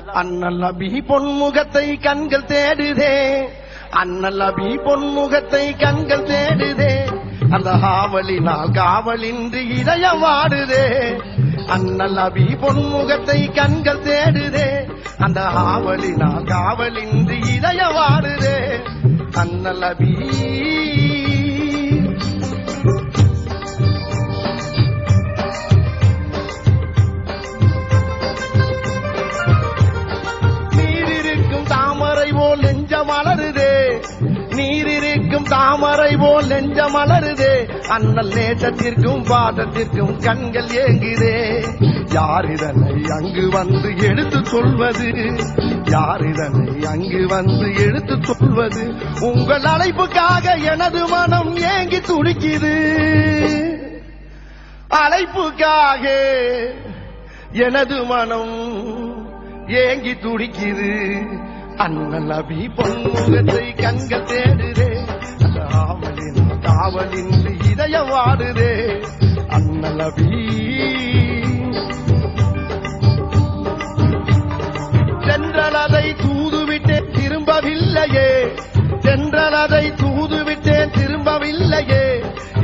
அண்ணல் நபி பொன்முகத்தை கண்கள் தேடுதே, அண்ணல் நபி பொன்முகத்தை கண்கள் தேடுதே, அந்த ஆவலினால் காவலின்றி இதயம் வாடுதே. அண்ணல் நபி பொன்முகத்தை கண்கள் தேடுதே, அந்த ஆவலினால் காவலின்றி இதயம் வாடுதே. அண்ணல் நபி மலருதே, நீரிருக்கும் தாமரை போல் நெஞ்ச மலருதே, அண்ணல் நேசத்திற்கும் பாதத்திற்கும் கண்கள் ஏங்குதே. யார் இதனை அங்கு வந்து எடுத்து சொல்வது, யார் இதனை அங்கு வந்து எடுத்து சொல்வது, உங்கள் அழைப்புக்காக எனது மனம் ஏங்கி துடிக்குது, அழைப்புக்காக எனது மனம் ஏங்கி துடிக்குது. அண்ணல் நபி பொன்முகத்தை கண்கள் தேடுதே, காவலின் காவலின்றி இதயம் வாடுதே. அண்ணல் நபி சென்றலதை தூதுவிட்டேன் திரும்பவில்லையே, சென்றலதை தூதுவிட்டேன் திரும்பவில்லையே,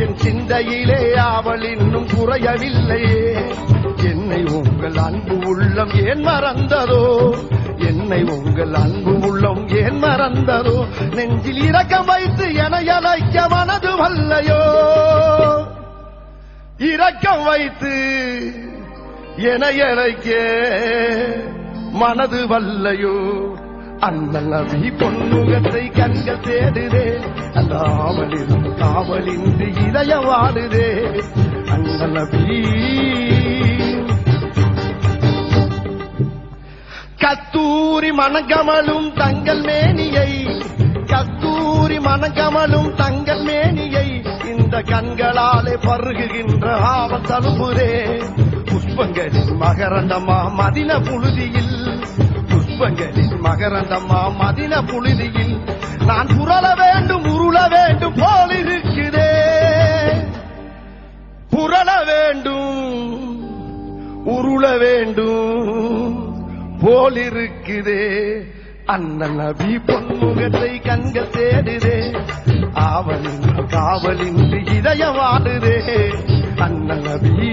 என் சிந்தையிலே அவள் இன்னும் குறையவில்லையே. என்னை உங்கள் அன்பு உள்ளம் ஏன் மறந்ததோ, என்னை உங்கள் அன்பு உள்ளம் ஏன் மறந்ததோ, நெஞ்சில் இரக்கம் வைத்து என அழைக்க மனது வல்லையோ, இரக்கம் வைத்து என அழைக்க மனது வல்லையோ. அண்ணல் நபி பொன்முகத்தை கண்கள் தேடுதே, அந்த ஆவலில் காவலின்றி இதயம் வாடுதே. அண்ணல் நபி கத்தூரி மணக்கமலும் தங்கள் மேனியை, கத்தூரி மணக்கமலும் தங்கள் மேனியை, இந்த கண்களாலே பருகுகின்ற ஆவல் தழும்புரே. புஷ்பங்களின் மகரந்தமா மதின புழுதியில், புஷ்பங்களின் மகரந்தமா மதின புழுதியில், நான் புரள வேண்டும் உருள வேண்டும் போல் இருக்குதே, புரள வேண்டும் உருள வேண்டும் போலிருக்குதே. அண்ணல் நபி பொன்முகத்தை கண்கள் தேடுதே, ஆவலின் காவலின்றி இதயம் வாடுதே. அண்ணல் நபி